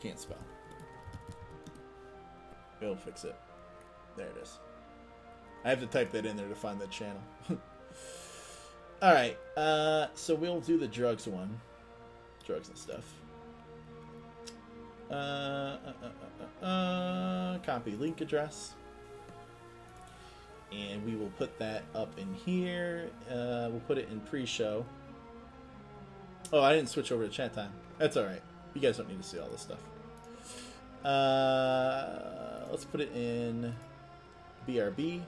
Can't spell. We'll fix it. There it is. I have to type that in there to find the channel. Alright, so we'll do the drugs one. Drugs and stuff. Copy link address. And we will put that up in here. We'll put it in pre-show. Oh, I didn't switch over to chat time. That's alright. You guys don't need to see all this stuff. Let's put it in BRB.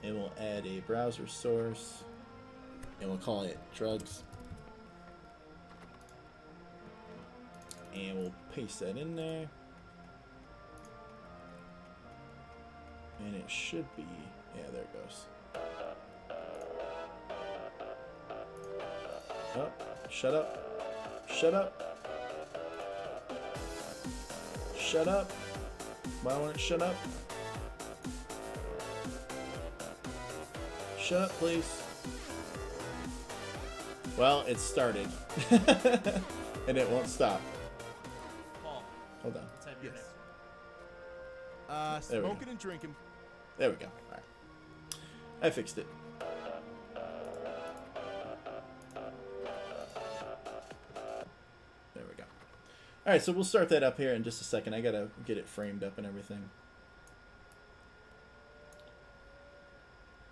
And we'll add a browser source. And we'll call it drugs. And we'll paste that in there. And it should be... Yeah, there it goes. Oh, shut up. Shut up. Shut up. Why won't it shut up? Shut up, please. Well, it started. And it won't stop. Paul. Hold on. Let's have your Yes. next. There we Smoking go. and drinking. There we go. Alright. I fixed it. There we go. Alright, so we'll start that up here in just a second. I gotta get it framed up and everything.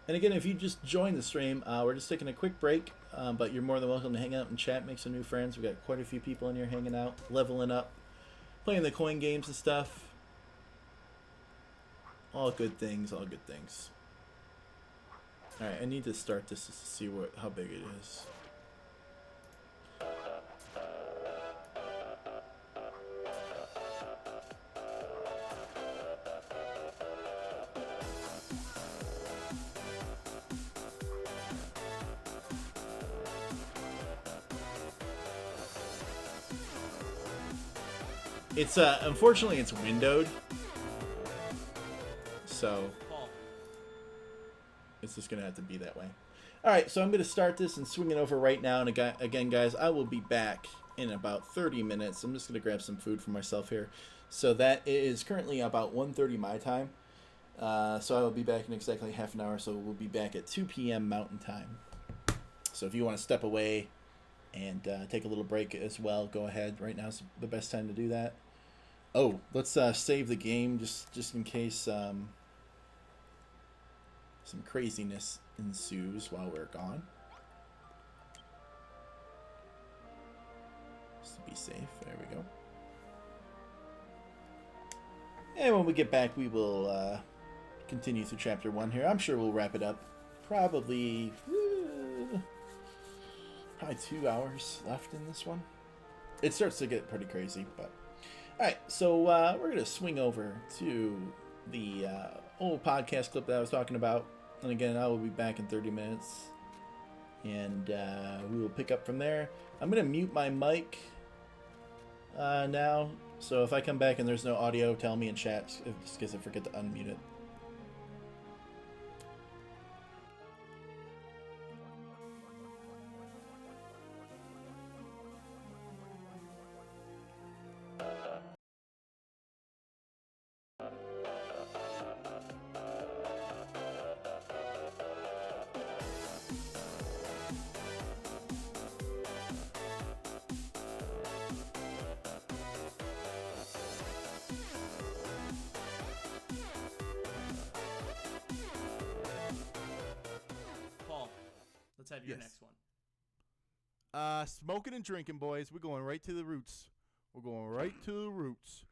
And again, if you just joined the stream, we're just taking a quick break, but you're more than welcome to hang out and chat, make some new friends. We've got quite a few people in here hanging out, leveling up, playing the coin games and stuff. All good things, all good things. Alright, I need to start this to see how big it is. It's unfortunately it's windowed, so Paul. it's just gonna have to be that way. All right, so I'm gonna start this and swing it over right now. And again, guys, I will be back in about 30 minutes. I'm just gonna grab some food for myself here. So that is currently about 1:30 my time. So I will be back in exactly half an hour. So we'll be back at 2 p.m. Mountain Time. So if you want to step away and take a little break as well, go ahead. Right now is the best time to do that. Oh, let's save the game just in case some craziness ensues while we're gone. Just to be safe. There we go. And when we get back, we will continue through Chapter 1 here. I'm sure we'll wrap it up. Probably 2 hours left in this one. It starts to get pretty crazy, but... Alright, so we're going to swing over to the old podcast clip that I was talking about. And again, I will be back in 30 minutes. And we will pick up from there. I'm going to mute my mic now. So if I come back and there's no audio, tell me in chat, just in case I forget to unmute it. Paul. Let's have your Yes. next one. Smoking and drinking, boys. We're going right to the roots. We're going right to the roots.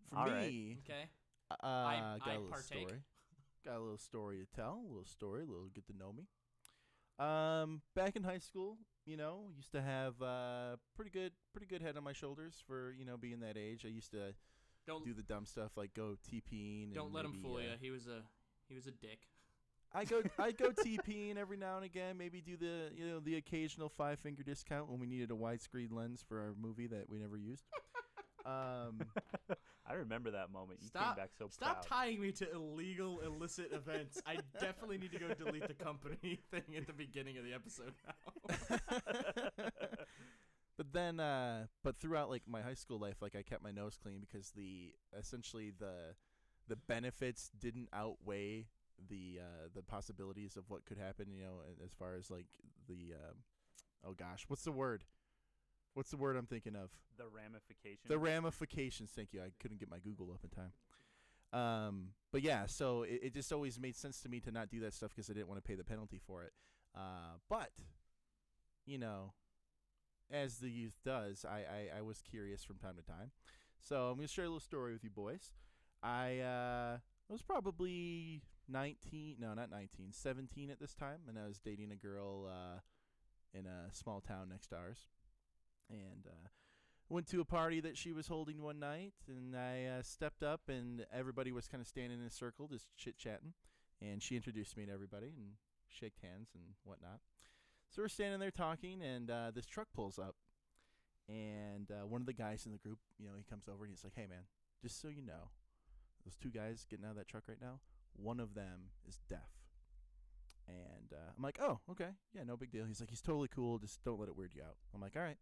For All me, right. Okay. got I a little partake. story. Got a little story to tell. A little get to know me. Back in high school, used to have pretty good head on my shoulders for being that age. I used to Don't do the dumb stuff like go TPing. don't and let him maybe, fool you. He was a dick. I go TPing every now and again. Maybe do the occasional 5-finger discount when we needed a widescreen lens for our movie that we never used. I remember that moment. You Stop! came back so Stop proud. tying me to illegal, illicit events. I definitely need to go delete the company thing at the beginning of the episode now. But then, but throughout like my high school life, like I kept my nose clean because essentially the benefits didn't outweigh the possibilities of what could happen. You know, as far as like the oh gosh, what's the word? What's the word I'm thinking of? The ramifications. The ramifications. Thank you. I couldn't get my Google up in time. But yeah, so it just always made sense to me to not do that stuff because I didn't want to pay the penalty for it. But you know, as the youth does, I was curious from time to time. So I'm going to share a little story with you boys. I was probably 17 at this time, and I was dating a girl in a small town next to ours. And went to a party that she was holding one night, and I stepped up, and everybody was kind of standing in a circle just chit-chatting. And she introduced me to everybody and shook hands and whatnot. So we're standing there talking, and this truck pulls up. And one of the guys in the group, you know, he comes over and he's like, "Hey, man, just so you know, those two guys getting out of that truck right now, one of them is deaf." And I'm like, "Oh, okay. Yeah, no big deal." He's like, "He's totally cool. Just don't let it weird you out." I'm like, "All right."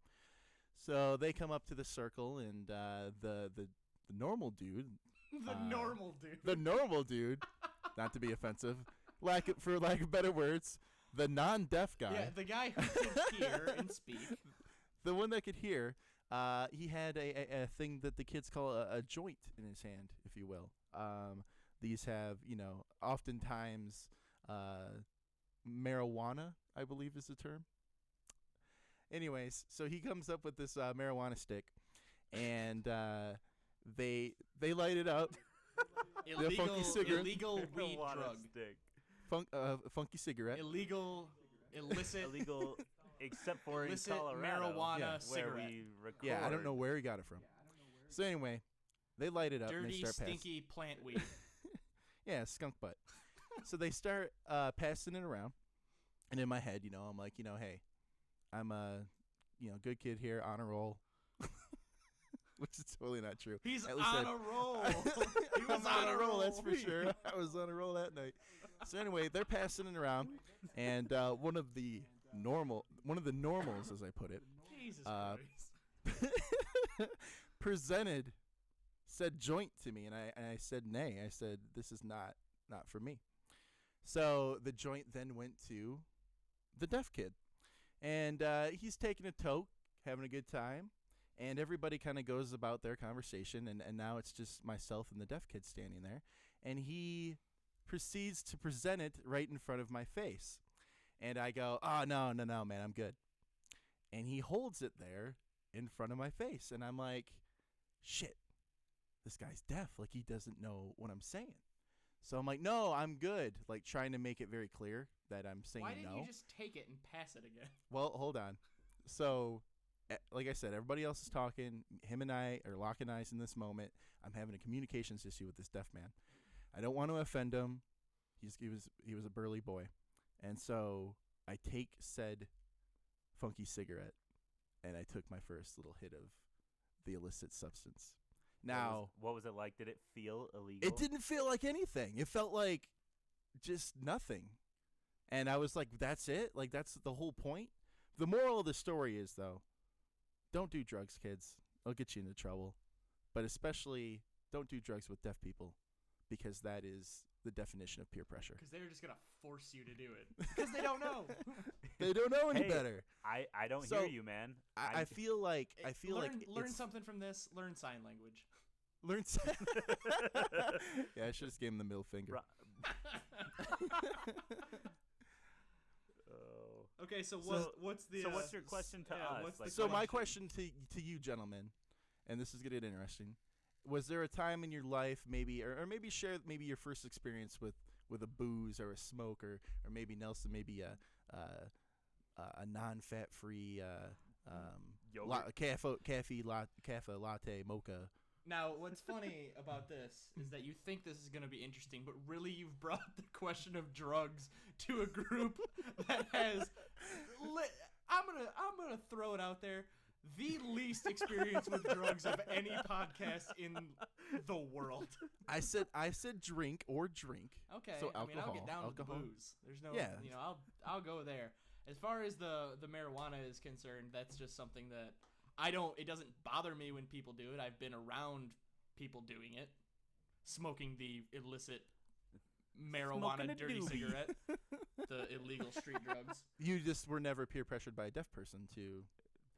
So they come up to the circle, and the normal dude. The normal dude, not to be offensive, for lack of better words, the non-deaf guy. Yeah, the guy who could hear and speak. The one that could hear, he had a thing that the kids call a joint in his hand, if you will. These have, you know, oftentimes marijuana, I believe is the term. Anyways, so he comes up with this marijuana stick, and they light it up. Illegal weed drug. Stick. Funky cigarette. Illegal, except for illicit in Colorado, marijuana where cigarette. we record. Yeah, I don't know where he got it from. So anyway, they light it up and they Dirty, start stinky plant weed. Yeah, skunk butt. So they start passing it around, and in my head, you know, I'm like, you know, hey, I'm a, you know, good kid here, on a roll. Which is totally not true. He's At least on a roll. He was on a roll, that's for sure. I was on a roll that night. So anyway, they're passing it around, and one of the normals, as I put it, Jesus Christ. presented said joint to me, and I said nay. I said, this is not for me. So the joint then went to the deaf kid, and he's taking a toke, having a good time. And everybody kind of goes about their conversation, and now it's just myself and the deaf kid standing there. And he proceeds to present it right in front of my face. And I go, "Oh, no, man, I'm good." And he holds it there in front of my face. And I'm like, shit, this guy's deaf. Like, he doesn't know what I'm saying. So I'm like, "No, I'm good." Like, trying to make it very clear that I'm saying no. Why didn't you just take it and pass it again? Well, hold on. So, like I said, everybody else is talking. Him and I are locking eyes in this moment. I'm having a communications issue with this deaf man. I don't want to offend him. He was a burly boy. And so I take said funky cigarette, and I took my first little hit of the illicit substance. Now, what was it like? Did it feel illegal? It didn't feel like anything. It felt like just nothing. And I was like, that's it? Like, that's the whole point? The moral of the story is, though, don't do drugs, kids. It'll get you into trouble. But especially, don't do drugs with deaf people, because that is the definition of peer pressure. Because they're just going to force you to do it. Because they don't know. They don't know any better. I don't hear you, man. I feel like learn something from this. Learn sign language. Yeah, I should have gave him the middle finger. Okay, so what's your question to us? So my question to you, gentlemen, and this is going to get interesting. Was there a time in your life, maybe, or maybe share maybe your first experience with a booze or a smoke, or maybe Nelson, maybe a non-fat free cafe latte mocha. Now, what's funny about this is that you think this is going to be interesting, but really you've brought the question of drugs to a group that has, I'm gonna throw it out there, the least experience with drugs of any podcast in the world. I said drink or drink. Okay, so I mean, I'll get down with the booze. There's no, I'll go there. As far as the marijuana is concerned, that's just something that It doesn't bother me when people do it. I've been around people doing it, smoking the illicit marijuana Smoking a dirty doobie. cigarette, the illegal street drugs. You just were never peer pressured by a deaf person to.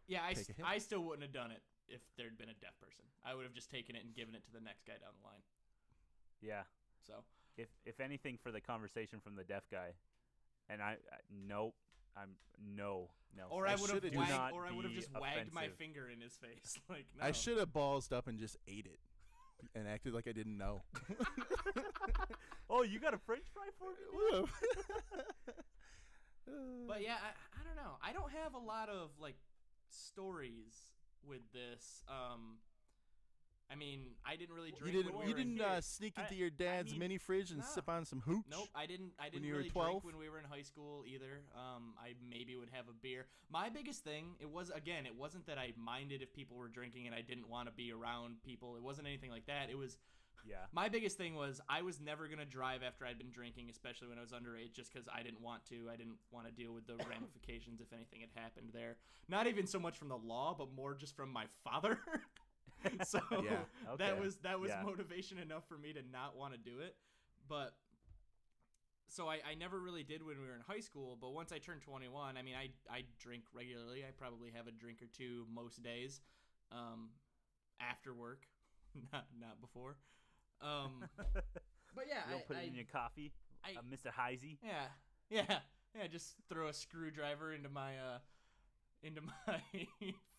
Yeah, Take a hit. I still wouldn't have done it if there'd been a deaf person. I would have just taken it and given it to the next guy down the line. Yeah. So If anything, for the conversation from the deaf guy, and nope, no. or I would have should've just be wagged my offensive. finger in his face. Like, no. I should have ballsed up and just ate it, and acted like I didn't know. Oh, you got a French fry for me? But yeah, I don't know. I don't have a lot of like stories with this. I mean, I didn't really drink. You when we didn't. You were in didn't here. sneak I- into your dad's mean, mini fridge and no. sip on some hooch. Nope, I didn't you were really 12? drink when we were in high school either. I maybe would have a beer. My biggest thing, it wasn't that I minded if people were drinking and I didn't want to be around people. It wasn't anything like that. It was Yeah. my biggest thing was I was never going to drive after I'd been drinking, especially when I was underage, just because I didn't want to. I didn't want to deal with the ramifications if anything had happened there. Not even so much from the law, but more just from my father. So Yeah. that Okay. was Yeah. motivation enough for me to not want to do it. But so I never really did when we were in high school. But once I turned 21, I mean, I drink regularly. I probably have a drink or two most days, after work, not before. But yeah, You don't put it in your coffee, Mr. Heisey. yeah. Just throw a screwdriver into my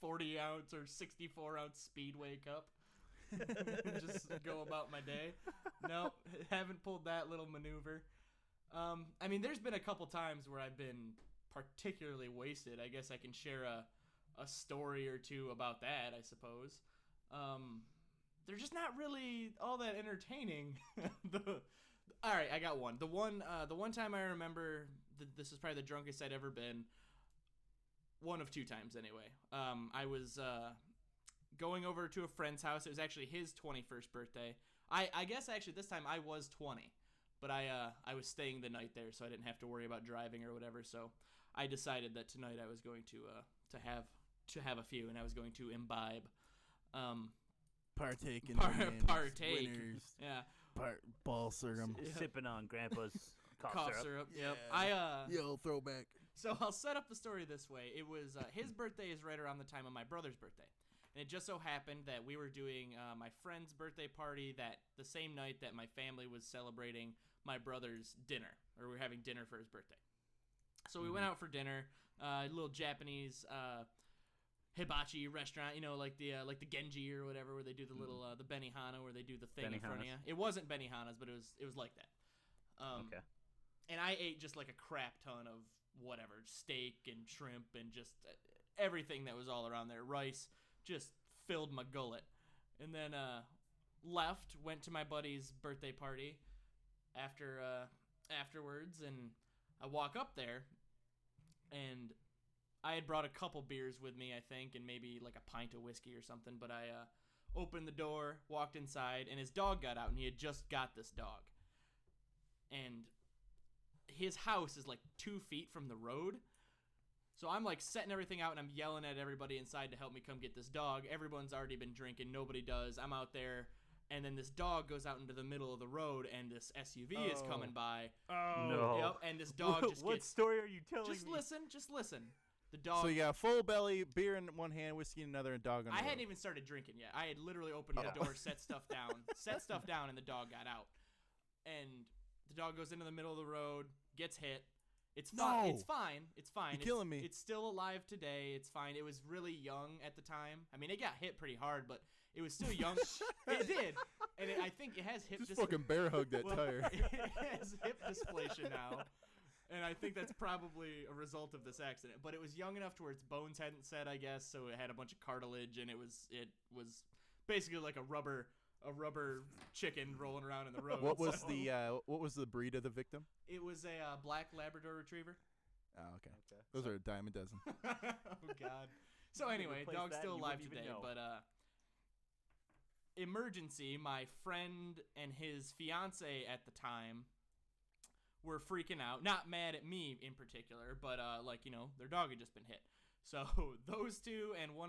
40-ounce or 64-ounce Speedway cup. Just go about my day. Nope, haven't pulled that little maneuver. I mean, there's been a couple times where I've been particularly wasted. I guess I can share a story or two about that, I suppose. They're just not really all that entertaining. All right, I got one. The one time I remember, this is probably the drunkest I'd ever been. One of two times, anyway. I was going over to a friend's house. It was actually his 21st birthday. I guess actually this time I was 20, but I was staying the night there, so I didn't have to worry about driving or whatever. So I decided that tonight I was going to have a few, and I was going to imbibe. Partake in Partake. winners, Yeah. ball serum. Sipping on Grandpa's cough syrup. Yep. Yeah. Yo, throwback. So I'll set up the story this way. It was his birthday is right around the time of my brother's birthday. And it just so happened that we were doing my friend's birthday party the same night that my family was celebrating my brother's dinner, or we were having dinner for his birthday. So we went out for dinner, a little Japanese hibachi restaurant, like the Genji or whatever, where they do the little the Benihana, where they do the thing in front of you. It wasn't Benihana's, but it was like that. Okay. And I ate just like a crap ton of whatever, steak and shrimp and just everything that was all around there. Rice just filled my gullet. And then went to my buddy's birthday party afterwards, and I walk up there, and I had brought a couple beers with me, I think, and maybe like a pint of whiskey or something, but I opened the door, walked inside, and his dog got out, and he had just got this dog. And his house is like 2 feet from the road. So I'm like setting everything out, and I'm yelling at everybody inside to help me come get this dog. Everyone's already been drinking. Nobody does. I'm out there, and then this dog goes out into the middle of the road, and this SUV is coming by. Oh. No. Yep, and this dog just What gets... story are you telling Just me? listen. The dog... So you got full belly, beer in one hand, whiskey in another, and dog on the I road. hadn't even started drinking yet. I had literally opened the door, set stuff down, and the dog got out. And the dog goes into the middle of the road, gets hit. It's fine. No. It's fine. It's fine. You're killing me. It's still alive today. It's fine. It was really young at the time. I mean, it got hit pretty hard, but it was still young. It did, and I think it has hip. Just fucking bear hug that tire. It has hip dysplasia now, and I think that's probably a result of this accident. But it was young enough to where its bones hadn't set, I guess, so it had a bunch of cartilage, and it was basically like a rubber chicken rolling around in the road. What was the breed of the victim? It was a black Labrador Retriever. Oh, okay. Those are a dime a dozen. Oh God. So anyway, replace dog's that, still you alive wouldn't even today, know. but emergency, my friend and his fiance at the time were freaking out, not mad at me in particular, but their dog had just been hit. So those two and one